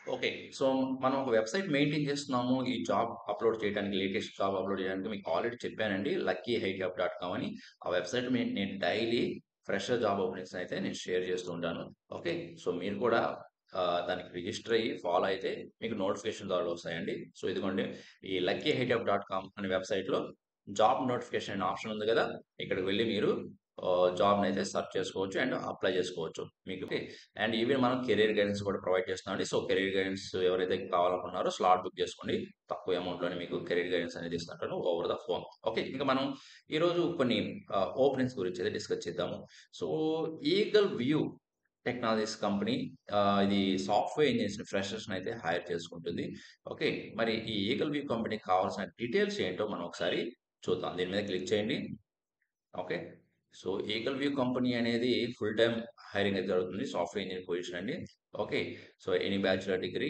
Okay. So, మనం ఒక website maintain చేస్తున్నాము. ఈ జాబ్ అప్‌లోడ్ చేయడానికి, లేటెస్ట్ జాబ్ అప్‌లోడ్ చేయడానికి మీకు ఆల్రెడీ చెప్పానండి. luckyhiteup.com అని. ఆ వెబ్‌సైట్ నేను డైలీ ఫ్రెషర్ జాబ్ ఓపెనింగ్స్ అయితే నేను షేర్ చేస్తూ ఉంటాను. ఓకే. సో, మీరు కూడా దానికి రిజిస్టర్ అయ్యి ఫాలో అయితే మీకు నోటిఫికేషన్ ద్వారా వస్తాయండి. సో, ఇదిగోండి ఈ luckyhiteup.com అనే వెబ్‌సైట్‌లో జాబ్ నోటిఫికేషన్ అనే ఆప్షన్ ఉంది కదా! ఇక్కడికి వెళ్లి మీరు జాబ్‌నైతే సెర్చ్ చేసుకోవచ్చు అండ్ అప్లై చేసుకోవచ్చు. మీకు అండ్ ఈవెన్ మనం కెరీర్ గైడెన్స్ కూడా ప్రొవైడ్ చేస్తున్నామండి. సో కెరీర్ గైడెన్స్ ఎవరైతే కావాలనుకున్నారో స్లాట్ బుక్ చేసుకోండి. తక్కువ అమౌంట్‌లోనే మీకు కెరీర్ గైడెన్స్ అనేది ఇస్తుంటాను ఓవర్ ద ఫోన్. ఓకే. ఇంకా మనం ఈరోజు కొన్ని ఓపెనింగ్స్ గురించి అయితే డిస్కస్ చేద్దాము. So, eagle view technologies company ఇది సాఫ్ట్‌వేర్ ఇంజినీర్స్‌ని ఫ్రెషర్స్‌ని అయితే హైర్ చేసుకుంటుంది. ఓకే. మరి ఈ ఈగల్ వ్యూ కంపెనీకి కావాల్సిన డీటెయిల్స్ ఏంటో మనం ఒకసారి చూద్దాం. దీని మీద క్లిక్ చేయండి. Okay. So, eagle view company అనేది ఫుల్ టైమ్ హైరింగ్ అయితే జరుగుతుంది. సాఫ్ట్‌వేర్ ఇంజినీర్ పొజిషన్ అండి. Okay. So, any bachelor degree.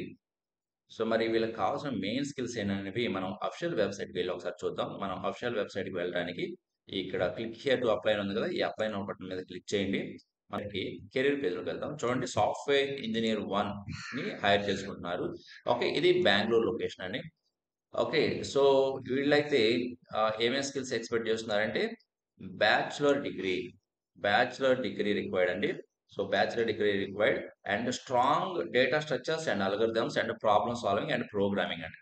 So, మరి వీళ్ళకి కావాల్సిన మెయిన్ స్కిల్స్ ఏంటనేవి మనం అఫీషియల్ వెబ్‌సైట్‌కి వెళ్లి ఒకసారి చూద్దాం. మనం అఫీషియల్ వెబ్‌సైట్‌కి వెళ్ళడానికి ఇక్కడ క్లిక్ హియర్ టు అప్లై అని ఉంది కదా! ఈ అప్లై నౌ బటన్ మీద క్లిక్ చేయండి. మనకి కెరీర్ పేజ్‌లోకి వెళ్దాం. చూడండి సాఫ్ట్‌వేర్ ఇంజినీర్ 1ని హైర్ చేసుకుంటున్నారు. ఓకే. ఇది బెంగుళూరు లొకేషన్ అండి. ఓకే. సో, వీళ్ళైతే ఏమేం స్కిల్స్ ఎక్స్‌పెక్ట్ చేస్తున్నారంటే bachelor degree, bachelor degree required అండి. So, bachelor degree required and strong data structures and algorithms and problem solving and programming అండి.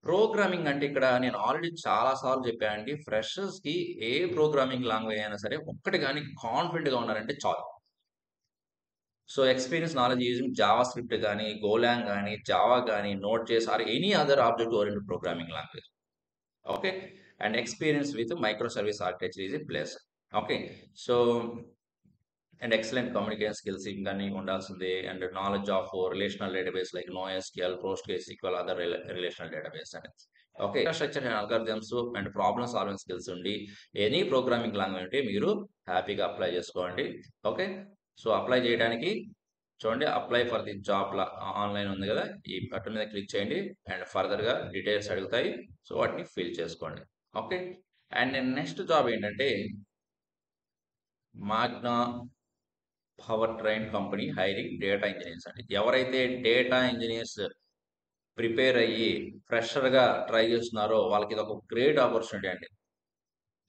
ప్రోగ్రామింగ్ అంటే ఇక్కడ నేను ఆల్రెడీ చాలా సార్లు చెప్పానండి. ఫ్రెషర్స్‌కి ఏ ప్రోగ్రామింగ్ లాంగ్వేజ్ అయినా సరే ఒక్కటి గాని కాన్ఫిడెంట్‌గా ఉన్నారంటే చాలు. So, experience knowledge using JavaScript గాని, గోలాంగ్ గాని, జావా గాని, Node JS or any other object oriented programming language. Okay. And experience with micro service architecture is a plus. Okay. So, and excellent communication skills గాని ఉండాల్సిందే. And knowledge of relational database like NoSQL, PostgreSQL other relational database అని. Okay. Structure and algorithms and problem solving skills ఉండి any programming language ఉంటే మీరు హ్యాపీగా apply చేసుకోండి. Okay. So, apply చేయడానికి చూడండి apply for the job online ఉంది గదా! ఈ బటన్ మీద క్లిక్ చేయండి. అండ్ ఫర్దర్‌గా డీటెయిల్స్ అడుగుతాయి. సో, వాటిని ఫిల్ చేసుకోండి. ఓకే. అండ్ నెక్స్ట్ జాబ్ ఏంటంటే మాగ్నా power train company hiring data engineers అండి. ఎవరైతే డేటా ఇంజినీర్స్ ప్రిపేర్ అయ్యి ఫ్రెషర్‌గా ట్రై చేస్తున్నారో వాళ్ళకి ఇదొక గ్రేట్ ఆపర్చునిటీ అండి.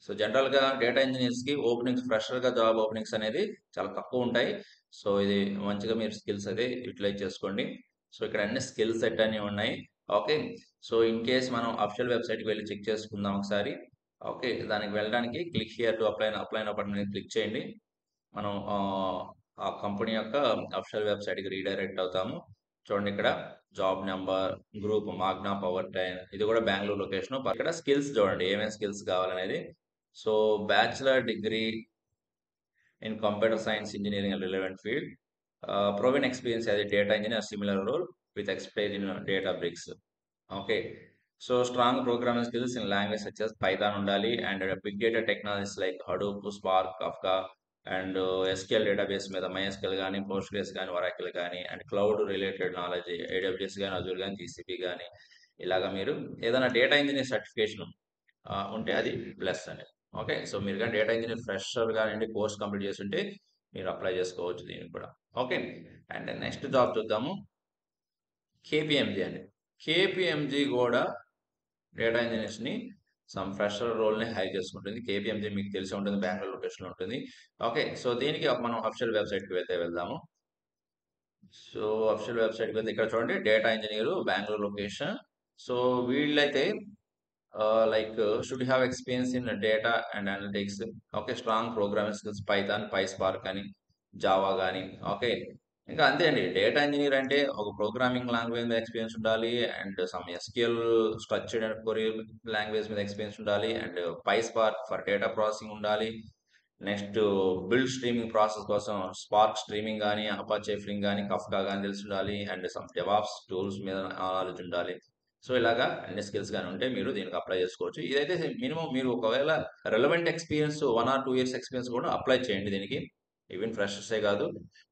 సో, జనరల్‌గా డేటా ఇంజినీర్స్‌కి ఓపెనింగ్స్ ఫ్రెషర్‌గా జాబ్ ఓపెనింగ్స్ అనేది చాలా తక్కువుంటాయి. సో, ఇది మంచిగా మీరు స్కిల్స్ అయితే యుటిలైజ్ చేసుకోండి. సో, ఇక్కడ అన్ని స్కిల్ సెట్ అని ఉన్నాయి. ఓకే. సో, ఇన్ కేస్ మనం అఫీషియల్ వెబ్‌సైట్‌కి వెళ్లి చెక్ చేసుకుందాం ఒకసారి. ఓకే. దానికి వెళ్ళడానికి click here to apply now button మీద క్లిక్ చేయండి. మనం ఆ కంపెనీ యొక్క అఫీషియల్ వెబ్‌సైట్‌కి రీడైరెక్ట్ అవుతాము. చూడండి ఇక్కడ job number, group మాగ్నా power train ఇది కూడా బెంగుళూరు లొకేషను. ఇక్కడ స్కిల్స్ చూడండి ఏమేం స్కిల్స్ కావాలనేది. So, bachelor degree in computer science engineering and relevant field. Proven experience as a data engineer similar role with expertise in Databricks. Okay. So, strong programming skills in language such as Python ఉండాలి. And big data technologies like Hadoop, Spark, Kafka and SQL database మీద MySQL గాని, Postgres గాని, Oracle గాని and cloud related knowledge AWS గాని, Azure గాని, GCP గాని ఇలాగ మీరు ఏదైనా డేటా ఇంజినీర్ సర్టిఫికేషన్ ఉంటే అది ప్లస్ అండి. ఓకే. సో, మీరు గాని డేటా ఇంజినీర్ ఫ్రెషర్ గానియండి కోర్స్ కంప్లీట్ చేసుంటే మీరు అప్లై చేసుకోవచ్చు దీనికి కూడా. ఓకే. అండ్ నెక్స్ట్ జాబ్ చూద్దాము. కేపీఎంజీ అండి. కేపీఎంజీ గూడా డేటా ఇంజినీర్స్‌ని సమ్ ఫ్రెషర్ రోల్‌ని హైర్ చేసుకుంటుంది. కేపీఎంజీ మీకు తెలిసే ఉంటుంది. బెంగుళూరు లొకేషన్‌లో ఉంటుంది. ఓకే. సో, దీనికి మనం అఫీషియల్ వెబ్‌సైట్‌కి వెళ్దాము. సో, అఫీషియల్ వెబ్‌సైట్‌కి వెళ్తే ఇక్కడ చూడండి data engineer Bengaluru location. So, వీళ్ళైతే like should have experience in data and analytics. Okay. Strong programming skills Python, PySpark అని, జావా గాని. ఓకే. ఇంకా అంతే అండి. డేటా ఇంజినీర్ అంటే ఒక ప్రోగ్రామింగ్ లాంగ్వేజ్ మీద ఎక్స్‌పీరియన్స్ ఉండాలి. And some SQL structured and query language మీద ఎక్స్‌పీరియన్స్ ఉండాలి. And PySpark for data processing ఉండాలి. నెక్స్ట్ బిల్డ్ స్ట్రీమింగ్ ప్రాసెస్ కోసం స్పార్క్ స్ట్రీమింగ్ గాని, అపాచే ఫ్లింగ్ గాని, కఫ్కా గాని తెలిసుండాలి. అండ్ సమ్ డెవాప్స్ టూల్స్ మీద నాలెడ్జ్ ఉండాలి. సో, ఇలాగా అన్ని స్కిల్స్ గాని ఉంటే మీరు దీనికి అప్లై చేసుకోవచ్చు. ఇదైతే మినిమమ్ మీరు ఒకవేళ relevant experience 1 or 2 years experience కూడా అప్లై చేయండి దీనికి. ఈవెన్ ఫ్రెషర్సే కాదు.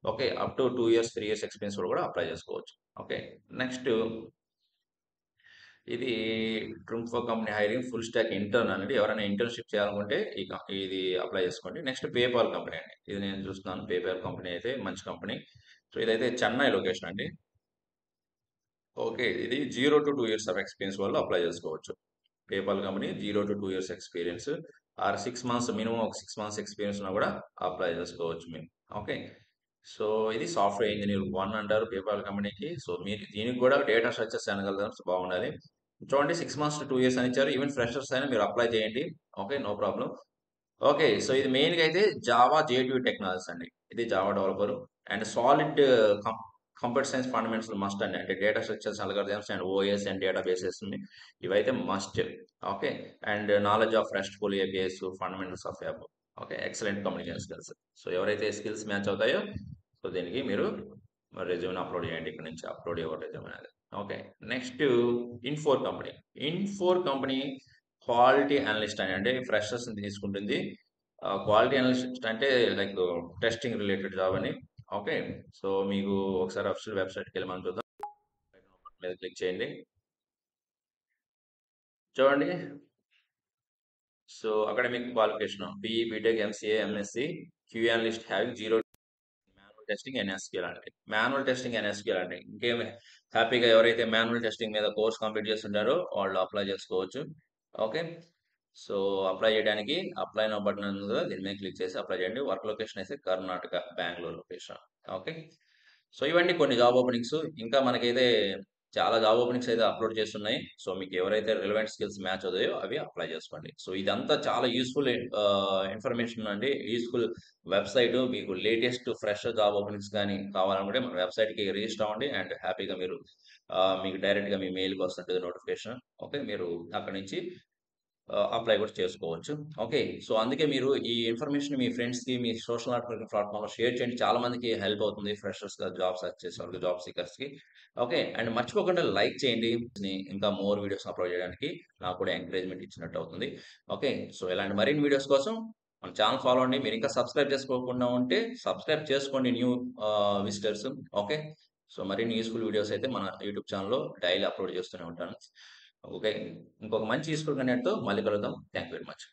Okay. Up to 2 years, 3 years experience కూడా అప్లై చేసుకోవచ్చు. ఓకే. నెక్స్ట్ ఇది ట్రూంఫో company hiring full stack intern అండి. ఎవరైనా ఇంటర్న్‌షిప్ చేయాలనుకుంటే ఇది అప్లై చేసుకోండి. నెక్స్ట్ పేపాల్ కంపెనీ అండి. ఇది నేను చూస్తున్నాను. పేపాల్ కంపెనీ అయితే మంచి కంపెనీ. సో, ఇదైతే చెన్నై లొకేషన్ అండి. ఓకే. ఇది 0-2 ఇయర్స్ ఆఫ్ ఎక్స్‌పీరియన్స్ వాళ్ళు అప్లై చేసుకోవచ్చు. PayPal company 0-2 years experience or 6 months minimum ఒక 6 మంత్స్ ఎక్స్‌పీరియన్స్ ఉన్నా కూడా అప్లై చేసుకోవచ్చు మేము. ఓకే. సో, ఇది సాఫ్ట్‌వేర్ ఇంజినీర్ 1 అంటారు పేపాల్ కంపెనీకి. సో, మీరు దీనికి కూడా డేటా స్ట్రక్చర్స్ అనగలగడం బాగుండాలి. చూడండి 6 మంత్స్ టు 2 ఇయర్స్ అని ఇచ్చారు. ఈవెన్ ఫ్రెషర్స్ అయినా మీరు అప్లై చేయండి. Okay. No problem. Okay. So, ఇది మెయిన్‌గా అయితే జావా జేడీయూ టెక్నాలజీస్ అండి. ఇది Java developer and solid com computer science fundamentals must అండి. అంటే data structures, algorithms and OS and databases ఇవైతే must. Okay. And knowledge of RESTful APIs, fundamentals of app. Okay. Excellent communication skills. So, ఎవరైతే skills match అవుతాయో so, దీనికి మీరు రెజ్యూమ్‌ని upload చేయండి. ఇక్కడ నుంచి అప్లోడ్ యువర్ రెజ్యూమ్ అనేది. Okay. Next ఇన్ఫోర్ company. ఇన్ఫోర్ company quality analyst అని అంటే ఫ్రెషర్స్‌ని తీసుకుంటుంది. క్వాలిటీ అనలిస్ట్ అంటే లైక్ టెస్టింగ్ రిలేటెడ్ జాబ్ అని. ఓకే. సో, మీకు ఒకసారి అఫీషియల్ వెబ్‌సైట్‌కి వెళ్ళి మనం చూద్దాం. మీద క్లిక్ చేయండి. చూడండి. So, academic qualification BE, BTech, MCA, MSc, QA analyst having 0 manual testing and SQL అండి. మాన్యువల్ టెస్టింగ్ అండ్ ఎస్‌క్యూఎల్ అండి. ఇంకేమి హ్యాపీగా ఎవరైతే మాన్యువల్ టెస్టింగ్ మీద కోర్స్ కంప్లీట్ చేస్తుంటారో వాళ్ళు అప్లై చేసుకోవచ్చు. ఓకే. సో, అప్లై చేయడానికి అప్లై నౌ బటన్ ఉంది కదా! దీని మీద క్లిక్ చేసి అప్లై చేయండి. వర్క్ లొకేషన్ అయితే Karnataka, Bengaluru location. Okay. So, ఇవండి కొన్ని జాబ్ ఓపెనింగ్స్. ఇంకా మనకైతే చాలా జాబ్ ఓపెనింగ్స్ అయితే అప్లోడ్ చేస్తున్నాయి. సో, మీకు ఎవరైతే రిలవెంట్ స్కిల్స్ మ్యాచ్ అవుతాయో అవి అప్లై చేసుకోండి. సో, ఇదంతా చాలా యూజ్‌ఫుల్ ఇన్ఫర్మేషన్ అండి. Useful website. మీకు లేటెస్ట్ ఫ్రెష్ జాబ్ ఓపెనింగ్స్ గాని కావాలనుకుంటే మన వెబ్‌సైట్‌కి రిజిస్టర్ అవ్వండి. అండ్ హ్యాపీగా మీరు మీకు డైరెక్ట్‌గా మీ మెయిల్‌కి వస్తుంటది నోటిఫికేషన్. ఓకే. మీరు అక్కడి నుంచి అప్లై కూడా చేసుకోవచ్చు. ఓకే. సో, అందుకే మీరు ఈ ఇన్ఫర్మేషన్ మీ ఫ్రెండ్స్‌కి, మీ సోషల్ నెట్వర్కింగ్ ప్లాట్‌ఫార్మ్‌లో షేర్ చేయండి. చాలా మందికి హెల్ప్ అవుతుంది. ఫ్రెషర్స్‌గా జాబ్ సెర్చ్ చేసేవాళ్ళకి, జాబ్ సీకర్స్‌కి. ఓకే. అండ్ మర్చిపోకుండా లైక్ చేయండి. ఇంకా మోర్ వీడియోస్ అప్లోడ్ చేయడానికి నాకు కూడా ఎంకరేజ్‌మెంట్ ఇచ్చినట్టు అవుతుంది. ఓకే. సో, ఇలాంటి మరిన్ని వీడియోస్ కోసం మన ఛానెల్ ఫాలో అవ్వండి. మీరు ఇంకా సబ్స్క్రైబ్ చేసుకోకుండా ఉంటే సబ్స్క్రైబ్ చేసుకోండి న్యూ విజిటర్స్. ఓకే. సో, మరిన్ని యూజ్‌ఫుల్ వీడియోస్ అయితే మన యూట్యూబ్ ఛానెల్‌లో డైలీ అప్లోడ్ చేస్తూనే ఉంటాను. ఓకే. ఇంకొక మంచి యూజ్‌ఫుల్ కంటెంట్‌తో మళ్ళీ కలుద్దాం. Thank you very much.